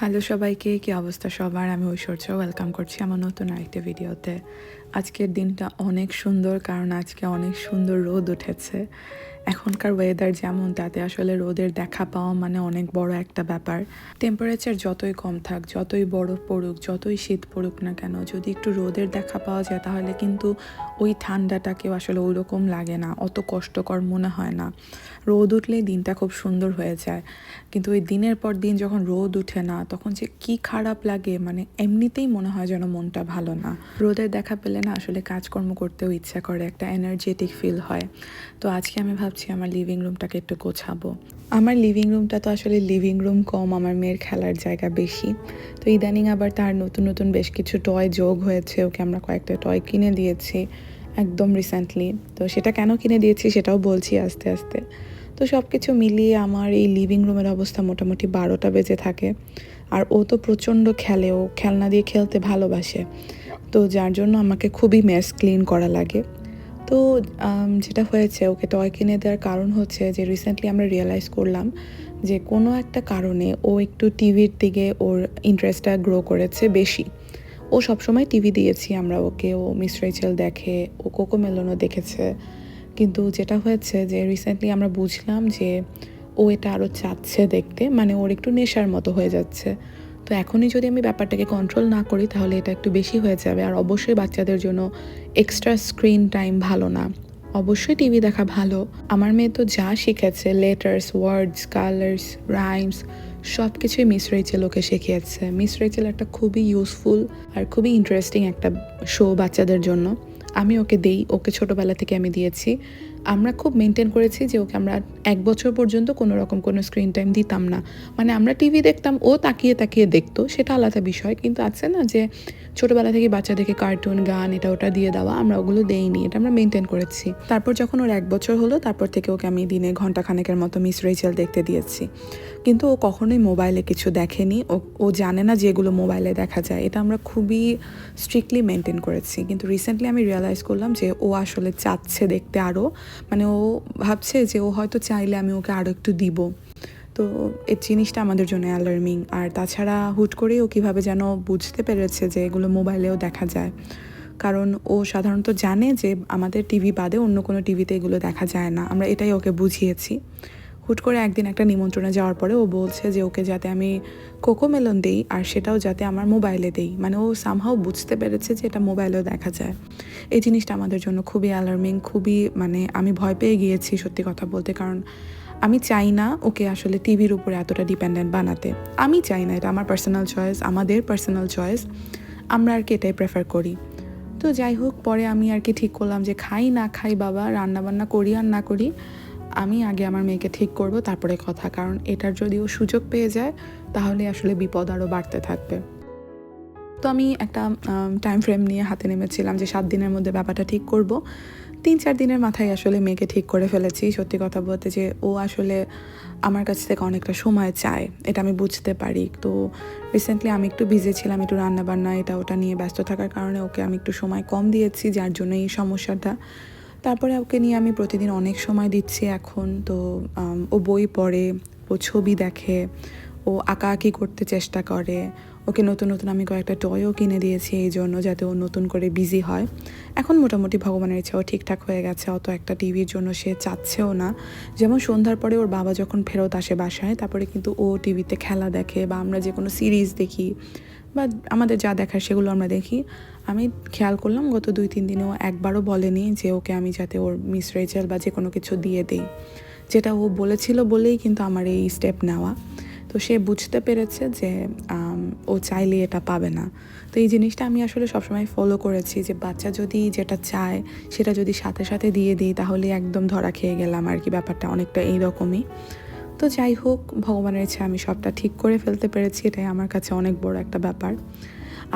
Hello সবাইকে, কি অবস্থা সবার? আমি ঐশ্বর্য, ওয়েলকাম করছি আমার নতুন আরেকটা ভিডিওতে। আজকের দিনটা অনেক সুন্দর কারণ আজকে অনেক সুন্দর রোদ উঠেছে। এখনকার ওয়েদার যেমন, তাতে আসলে রোদের দেখা পাওয়া মানে অনেক বড় একটা ব্যাপার। টেম্পারেচার যতই কম থাক, যতই বরফ পড়ুক, যতই শীত পড়ুক না কেন, যদি একটু রোদের দেখা পাওয়া যায় তাহলে কিন্তু ওই ঠান্ডাটাকেও আসলে ওই রকম লাগে না, অত কষ্টকর মনে হয় না। রোদ উঠলেই দিনটা খুব সুন্দর হয়ে যায়, কিন্তু ওই দিনের পর দিন যখন রোদ উঠে না তখন যে কি খারাপ লাগে, মানে এমনিতেই মনে হয় যেন মনটা ভালো না। রোদের দেখা পেলে না আসলে কাজকর্ম করতেও ইচ্ছা করে, একটা এনার্জেটিক ফিল হয়। তো আজকে আমি ভাবছি আমার লিভিং রুমটাকে একটু গোছাবো। আমার লিভিং রুমটা তো আসলে লিভিং রুম কম, আমার মেয়ের খেলার জায়গা বেশি। তো ইদানিং আবার তার নতুন নতুন বেশ কিছু টয় যোগ হয়েছে, ওকে আমরা কয়েকটা টয় কিনে দিয়েছি একদম রিসেন্টলি। তো সেটা কেন কিনে দিয়েছি সেটাও বলছি আস্তে আস্তে। তো সব কিছু মিলিয়ে আমার এই লিভিং রুমের অবস্থা মোটামুটি 12টা বেজে থাকে। আর ও তো প্রচণ্ড খেলে, ও খেলনা দিয়ে খেলতে ভালোবাসে, তো যার জন্য আমাকে খুবই মেস ক্লিন করা লাগে। তো যেটা হয়েছে, ওকে টয় কিনে দেওয়ার কারণ হচ্ছে যে রিসেন্টলি আমরা রিয়েলাইজ করলাম যে কোনো একটা কারণে ও একটু টিভির দিকে ওর ইন্টারেস্টটা গ্রো করেছে বেশি। ও সবসময় টিভি দিয়েছি আমরা ওকে, ও মিস রেচেল দেখে, ও কোকোমেলনও দেখেছে। কিন্তু যেটা হয়েছে যে রিসেন্টলি আমরা বুঝলাম যে ও এটা আরও চাচ্ছে দেখতে, মানে ওর একটু নেশার মতো হয়ে যাচ্ছে। তো এখনই যদি আমি ব্যাপারটাকে কন্ট্রোল না করি তাহলে এটা একটু বেশি হয়ে যাবে। আর অবশ্যই বাচ্চাদের জন্য এক্সট্রা স্ক্রিন টাইম ভালো না, অবশ্যই টিভি দেখা ভালো। আমার মেয়ে তো যা শিখেছে, লেটার্স, ওয়ার্ডস, কালার্স, রাইমস, সব কিছুই মিস রেচেল ওকে শিখিয়েছে। মিস রেচেল একটা খুবই ইউজফুল আর খুবই ইন্টারেস্টিং একটা শো বাচ্চাদের জন্য। আমি ওকে দেই, ওকে ছোটোবেলা থেকে আমি দিয়েছি। আমরা খুব মেনটেন করেছি যে ওকে আমরা 1 বছর পর্যন্ত কোনো রকম কোনো স্ক্রিন টাইম দিতাম না। মানে আমরা টিভি দেখতাম, ও তাকিয়ে তাকিয়ে দেখতো, সেটা আলাদা বিষয়, কিন্তু আছে না যে ছোটোবেলা থেকে বাচ্চাদেরকে কার্টুন, গান, এটা ওটা দিয়ে দেওয়া, আমরা ওগুলো দেইনি, এটা আমরা মেনটেন করেছি। তারপর যখন ওর 1 বছর হলো, তারপর থেকে ওকে আমি দিনে ঘন্টাখানেকের মতো মিস রেচেল দেখতে দিয়েছি। কিন্তু ও কখনোই মোবাইলে কিছু দেখেনি, ও জানে না যে এগুলো মোবাইলে দেখা যায়। এটা আমরা খুবই স্ট্রিক্টলি মেনটেন করেছি। কিন্তু রিসেন্টলি আমি রিয়েলাইজ করলাম যে ও আসলে চাচ্ছে দেখতে আরও, মানে ও ভাবছে যে ও হয়তো চাইলে আমি ওকে আরও একটু দিব। তো এই জিনিসটা আমাদের জন্য অ্যালার্মিং। আর তাছাড়া হুট করেই ও কীভাবে যেন বুঝতে পেরেছে যে এগুলো মোবাইলেও দেখা যায়, কারণ ও সাধারণত জানে যে আমাদের টিভি বাদে অন্য কোনো টিভিতে এগুলো দেখা যায় না, আমরা এটাই ওকে বুঝিয়েছি। হুট করে একদিন একটা নিমন্ত্রণে যাওয়ার পরে ও বলছে যে ওকে যাতে আমি কোকোমেলন দেই, আর সেটাও যাতে আমার মোবাইলে দেই। মানে ও সামহাও বুঝতে পেরেছে যে এটা মোবাইলেও দেখা যায়। এই জিনিসটা আমাদের জন্য খুবই অ্যালার্মিং, খুবই, মানে আমি ভয় পেয়ে গিয়েছি সত্যি কথা বলতে। কারণ আমি চাই না ওকে আসলে টিভির উপরে এতটা ডিপেন্ডেন্ট বানাতে। আমি চাই না, এটা আমার পার্সোনাল চয়েস, আমাদের পার্সোনাল চয়েস, আমরা আর কি এটাই প্রেফার করি। তো যাই হোক, পরে আমি আর কি ঠিক করলাম যে খাই না খাই বাবা, রান্নাবান্না করি আর না করি, আমি আগে আমার মেয়েকে ঠিক করব, তারপরে কথা। কারণ এটার যদি ও সুযোগ পেয়ে যায় তাহলে আসলে বিপদ আরও বাড়তে থাকবে। তো আমি একটা টাইম ফ্রেম নিয়ে হাতে নেমেছিলাম যে 7 দিনের মধ্যে ব্যাপারটা ঠিক করব। 3-4 দিনের মাথায় আসলে মেয়েকে ঠিক করে ফেলেছি। সত্যি কথা বলতে যে ও আসলে আমার কাছ থেকে অনেকটা সময় চায়, এটা আমি বুঝতে পারি। তো রিসেন্টলি আমি একটু বিজি ছিলাম, একটু রান্নাবান্না এটা ওটা নিয়ে ব্যস্ত থাকার কারণে ওকে আমি একটু সময় কম দিয়েছি, যার জন্য এই সমস্যাটা। তারপরে ওকে নিয়ে আমি প্রতিদিন অনেক সময় দিচ্ছি এখন। তো ও বই পড়ে, ও ছবি দেখে, ও আঁকাআঁকি করতে চেষ্টা করে। ওকে নতুন নতুন আমি কয়েকটা টয়ও কিনে দিয়েছি এই জন্য, যাতে ও নতুন করে বিজি হয়। এখন মোটামুটি ভগবানের ইচ্ছাও ঠিকঠাক হয়ে গেছে, অত একটা টিভির জন্য সে চাচ্ছেও না। যেমন সন্ধ্যার পরে ওর বাবা যখন ফেরত আসে বাসায়, তারপরে কিন্তু ও টিভিতে খেলা দেখে, বা আমরা যে কোনো সিরিজ দেখি, বা আমাদের যা দেখার সেগুলো আমরা দেখি। আমি খেয়াল করলাম গত 2-3 দিনে ও একবারও বলেনি যে ওকে আমি যাতে ওর মিস রেচেল বা যে কোনো কিছু দিয়ে দিই। যেটা ও বলেছিল বলেই কিন্তু আমার এই স্টেপ নেওয়া। তো সে বুঝতে পেরেছে যে ও চাইলে এটা পাবে না। তো এই জিনিসটা আমি আসলে সবসময় ফলো করেছি যে বাচ্চা যদি যেটা চায় সেটা যদি সাথে সাথে দিয়ে দিই তাহলে একদম ধরা খেয়ে গেলাম আর কি, ব্যাপারটা অনেকটা এইরকমই। তো যাই হোক, ভগবানের ইচ্ছা আমি সবটা ঠিক করে ফেলতে পেরেছি, এটাই আমার কাছে অনেক বড় একটা ব্যাপার।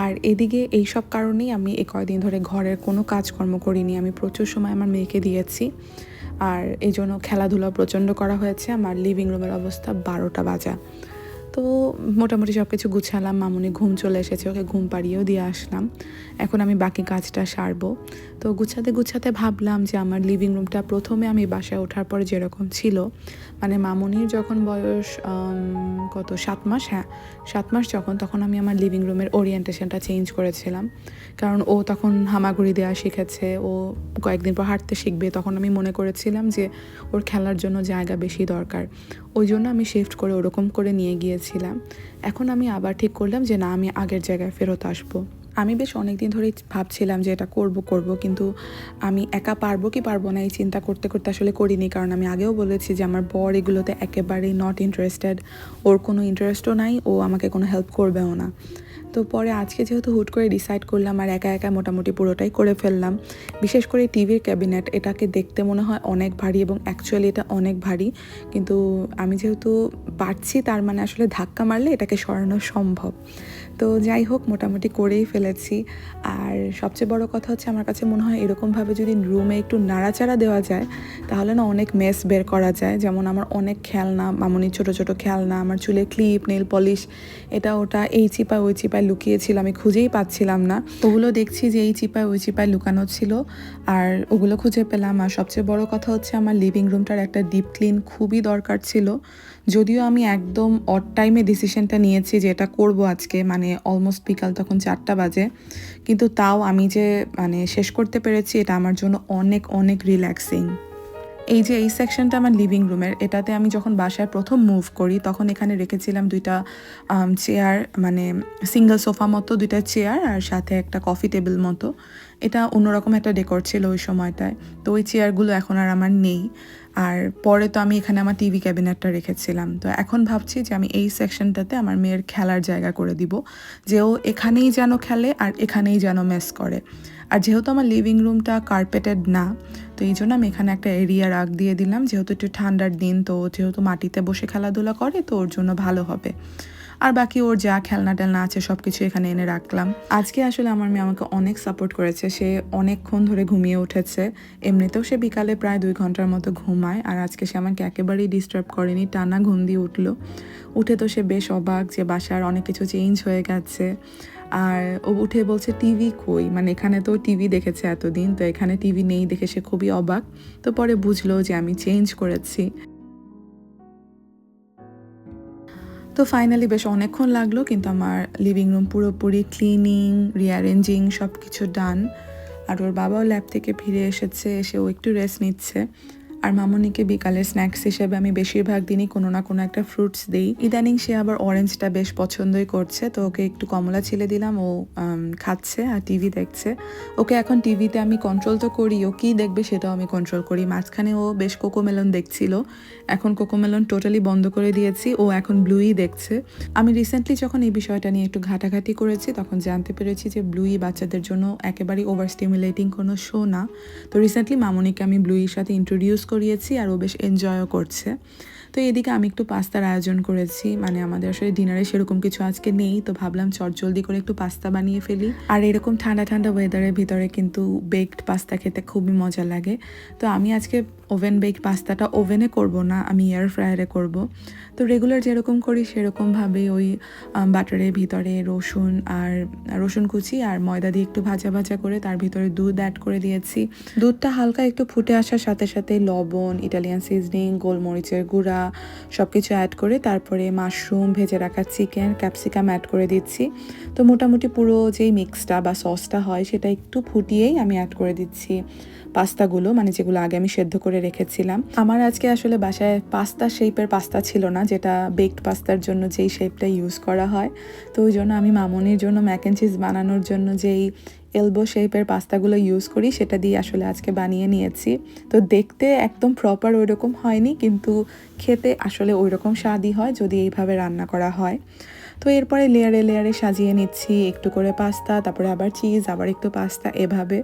আর এদিকে এই সব কারণেই আমি এই কয়দিন ধরে ঘরের কোনো কাজকর্ম করিনি, আমি প্রচুর সময় আমার মেয়েকে দিয়েছি। আর এই জন্য খেলাধুলা প্রচণ্ড করা হয়েছে। আমার লিভিং রুমের অবস্থা 12টা বাজা। তো তো মোটামুটি সব কিছু গুছালাম, মামুনি ঘুম চলে এসেছে, ওকে ঘুম পাড়িয়েও দিয়ে আসলাম। এখন আমি বাকি কাজটা সারবো। তো গুছাতে গুছাতে ভাবলাম যে আমার লিভিং রুমটা প্রথমে আমি বাসায় ওঠার পরে যেরকম ছিল, মানে মামুনির যখন বয়স কত 7 মাস, হ্যাঁ 7 মাস তখন আমি আমার লিভিং রুমের ওরিয়েন্টেশনটা চেঞ্জ করেছিলাম। কারণ ও তখন হামাগুড়ি দেওয়া শিখেছে, ও কয়েকদিন পর হাঁটতে শিখবে, তখন আমি মনে করেছিলাম যে ওর খেলার জন্য জায়গা বেশি দরকার, ওই জন্য আমি শিফট করে ওরকম করে নিয়ে গিয়েছিলাম। এখন আমি আবার ঠিক করলাম যে না, আমি আগের জায়গায় ফেরত আসবো। আমি বেশ অনেক দিন ধরেই ভাবছিলাম যে এটা করব, কিন্তু আমি একা পারবো কি পারবো না এই চিন্তা করতে করতে আসলে করিনি। কারণ আমি আগেও বলেছি যে আমার বর এগুলোতে একেবারেই নট ইন্টারেস্টেড, ওর কোনো ইন্টারেস্টও নাই, ও আমাকে কোনো হেল্প করবেও না। তো পরে আজকে যেহেতু হুট করে ডিসাইড করলাম আর একা একা মোটামুটি পুরোটাই করে ফেললাম। বিশেষ করে টিভির ক্যাবিনেট, এটাকে দেখতে মনে হয় অনেক ভারী এবং অ্যাকচুয়ালি এটা অনেক ভারী, কিন্তু আমি যেহেতু পারছি তার মানে আসলে ধাক্কা মারলে এটাকে সরানো সম্ভব। তো যাই হোক, মোটামুটি করেই ফেলেছি। আর সবচেয়ে বড় কথা হচ্ছে আমার কাছে মনে হয় এরকমভাবে যদি রুমে একটু নাড়াচাড়া দেওয়া যায় তাহলে না অনেক মেস বের করা যায়। যেমন আমার অনেক খেলনা, মামুনির ছোটো ছোটো খেলনা, আমার চুলে ক্লিপ, নেল পলিশ, এটা ওটা এই চিপায় ওই চিপায় লুকিয়েছিল, আমি খুঁজেই পাচ্ছিলাম না। ওগুলো দেখছি যে এই চিপায় ওই চিপায় লুকানো ছিল, আর ওগুলো খুঁজে পেলাম। আর সবচেয়ে বড় কথা হচ্ছে আমার লিভিং রুমটার একটা ডিপ ক্লিন খুবই দরকার ছিল। যদিও আমি একদম অড টাইমে ডিসিশনটা নিয়েছি যে এটা করবো আজকে, মানে অলমোস্ট বিকাল তখন 4টা বাজে, কিন্তু তাও আমি যে মানে শেষ করতে পেরেছি এটা আমার জন্য অনেক অনেক রিল্যাক্সিং। এই যে এই সেকশনটা আমার লিভিং রুমের, এটাতে আমি যখন বাসায় প্রথম মুভ করি তখন এখানে রেখেছিলাম দুইটা চেয়ার, মানে সিঙ্গেল সোফা মতো দুইটা চেয়ার, আর সাথে একটা কফি টেবিল মতো। এটা অন্যরকম একটা ডেকোর ছিল ওই সময়টায়। তো ওই চেয়ারগুলো এখন আর আমার নেই। আর পরে তো আমি এখানে আমার টিভি ক্যাবিনেটটা রেখেছিলাম। তো এখন ভাবছি যে আমি এই সেকশনটাতে আমার মেয়ের খেলার জায়গা করে দিব, যে ও এখানেই যেন খেলে আর এখানেই যেন মেস করে। আর যেহেতু আমার লিভিং রুমটা কার্পেটেড না, তো এই জন্য আমি এখানে একটা এরিয়া রাখ দিয়ে দিলাম, যেহেতু একটু ঠান্ডার দিন, তো যেহেতু মাটিতে বসে খেলাধুলা করে তো ওর জন্য ভালো হবে। আর বাকি ওর যা খেলনা টেলনা আছে সব কিছু এখানে এনে রাখলাম। আজকে আসলে আমার মেয়ে আমাকে অনেক সাপোর্ট করেছে, সে অনেকক্ষণ ধরে ঘুমিয়ে উঠেছে। এমনিতেও সে বিকালে প্রায় 2 ঘন্টার মতো ঘুমায়, আর আজকে সে আমাকে একেবারেই ডিস্টার্ব করেনি, টানা ঘুম দিয়ে উঠলো। উঠে তো সে বেশ অবাক যে বাসার অনেক কিছু চেঞ্জ হয়ে গেছে। আর ও উঠে বলছে টিভি কই, মানে এখানে তো টিভি দেখেছে এতদিন, তো এখানে টিভি নেই দেখে সে খুবই অবাক। তো পরে বুঝলো যে আমি চেঞ্জ করেছি। তো ফাইনালি বেশ অনেকক্ষণ লাগলো, কিন্তু আমার লিভিং রুম পুরোপুরি ক্লিনিং, রিঅ্যারেঞ্জিং সব কিছু ডান। আর ওর বাবাও ল্যাব থেকে ফিরে এসেছে, এসে ও একটু রেস্ট নিচ্ছে। আর মামনিকে বিকালে স্ন্যাক্স হিসেবে আমি বেশিরভাগ দিনই কোনো না কোনো একটা ফ্রুটস দিই। ইদানিং সে আবার অরেঞ্জটা বেশ পছন্দই করছে, তো ওকে একটু কমলা ছিলে দিলাম, ও খাচ্ছে আর টিভি দেখছে। ওকে এখন টিভিতে আমি কন্ট্রোল তো করি, ও কী দেখবে সেটাও আমি কন্ট্রোল করি। মাঝখানে ও বেশ কোকোমেলন দেখছিল, এখন কোকোমেলন টোটালি বন্ধ করে দিয়েছি, ও এখন ব্লুই দেখছে। আমি রিসেন্টলি যখন এই বিষয়টা নিয়ে একটু ঘাটাঘাটি করেছি তখন জানতে পেরেছি যে ব্লুই বাচ্চাদের জন্য একেবারেই ওভার স্টিমুলেটিং কোনো শো না। তো রিসেন্টলি মামনিকে আমি ব্লুইয়ের সাথে ইন্ট্রোডিউস করিয়েছি আর ও বেশ এনজয়ও করছে। তো এদিকে আমি একটু পাস্তার আয়োজন করেছি, মানে আমাদের আসলে ডিনারে সেরকম কিছু আজকে নেই, তো ভাবলাম চটজলদি করে একটু পাস্তা বানিয়ে ফেলি। আর এরকম ঠান্ডা ঠান্ডা ওয়েদারের ভিতরে কিন্তু বেকড পাস্তা খেতে খুবই মজা লাগে। তো আমি আজকে ওভেন বেকড পাস্তাটা ওভেনে করব না, আমি এয়ার ফ্রায়ারে করব। তো রেগুলার যেরকম করি সেরকমভাবেই ওই বাটারের ভিতরে রসুন কুচি আর ময়দা দিয়ে একটু ভাজা ভাজা করে তার ভিতরে দুধ অ্যাড করে দিয়েছি। দুধটা হালকা একটু ফুটে আসার সাথে সাথে লবণ, ইটালিয়ান সিজনিং, গোলমরিচের গুঁড়া সব কিছু অ্যাড করে তারপরে মাশরুম, ভেজে রাখা চিকেন, ক্যাপসিকাম অ্যাড করে দিচ্ছি। তো মোটামুটি পুরো যেই মিক্সটা বা সসটা হয় সেটা একটু ফুটিয়েই আমি অ্যাড করে দিচ্ছি পাস্তাগুলো, মানে যেগুলো আগে আমি সেদ্ধ করে রেখেছিলাম। আমার আজকে আসলে বাসায় পাস্তা শেপের পাস্তা ছিল না, যেটা বেকড পাস্তার জন্য যেই শেপটা ইউজ করা হয়। তো ওই জন্য আমি মামনির জন্য ম্যাক অ্যান্ড চিজ বানানোর জন্য যেই এলবো শেপের পাস্তাগুলো ইউজ করি সেটা দিয়ে আসলে আজকে বানিয়ে নিয়েছি। তো দেখতে একদম প্রপার ওই রকম হয়নি, কিন্তু খেতে আসলে ওই রকম স্বাদই হয় যদি এইভাবে রান্না করা হয়। তো এরপরে লেয়ারে লেয়ারে সাজিয়ে নিচ্ছি, একটু করে পাস্তা, তারপরে আবার চিজ, আবার একটু পাস্তা, এভাবে।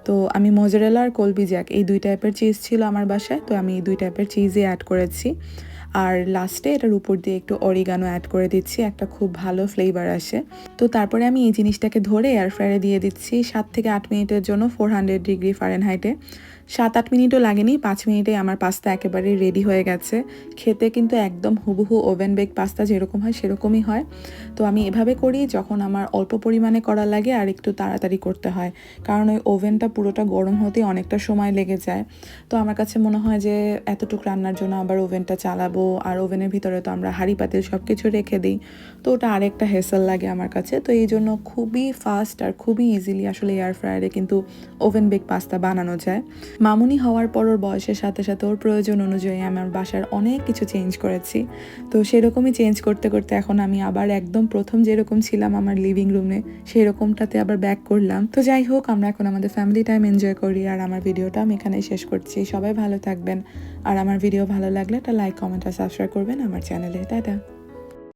তো আমি মোজারেলা আর কলবি জ্যাক এই 2 টাইপের চিজ ছিল আমার বাসায়, তো আমি 2 টাইপের চিজই অ্যাড করেছি। আর লাস্টে এটার উপর দিয়ে একটু অরিগানো অ্যাড করে দিচ্ছি, একটা খুব ভালো ফ্লেভার আসে। তো তারপরে আমি এই জিনিসটাকে ধরে এয়ার ফ্রায়ারে দিয়ে দিচ্ছি 7 থেকে 8 মিনিটের জন্য 400 ডিগ্রি ফারেনহাইটে। 7-8 মিনিটও লাগেনি, 5 মিনিটে আমার পাস্তা একেবারে রেডি হয়ে গেছে। খেতে কিন্তু একদম হুবহু ওভেন বেক পাস্তা যেরকম হয় সেরকমই হয়। তো আমি এভাবে করি যখন আমার অল্প পরিমাণে করা লাগে আর একটু তাড়াতাড়ি করতে হয়, কারণ ওই ওভেনটা পুরোটা গরম হতেই অনেকটা সময় লেগে যায়। তো আমার কাছে মনে হয় যে এতটুকু রান্নার জন্য আবার ওভেনটা চালাবো, আর ওভেনের ভিতরে তো আমরা হাঁড়ি পাতিল সব কিছু রেখে দিই, তো ওটা আরেকটা হেসেল লাগে আমার কাছে। তো এই জন্য খুবই ফাস্ট আর খুবই ইজিলি আসলে এয়ার ফ্রায়ারে কিন্তু ওভেন বেক পাস্তা বানানো যায়। মামুনি হওয়ার পর ওর বয়সের সাথে সাথে ওর প্রয়োজন অনুযায়ী আমার বাসার অনেক কিছু চেঞ্জ করেছি। তো সেরকমই চেঞ্জ করতে করতে এখন আমি আবার একদম প্রথম যেরকম ছিলাম আমার লিভিং রুমে সেই রকমটাতে আবার ব্যাক করলাম। তো যাই হোক, আমরা এখন আমাদের ফ্যামিলি টাইম এনজয় করি, আর আমার ভিডিওটা আমি এখানেই শেষ করছি। সবাই ভালো থাকবেন, আর আমার ভিডিও ভালো লাগলে একটা লাইক, কমেন্ট আর সাবস্ক্রাইব করবেন আমার চ্যানেলে। টাটা।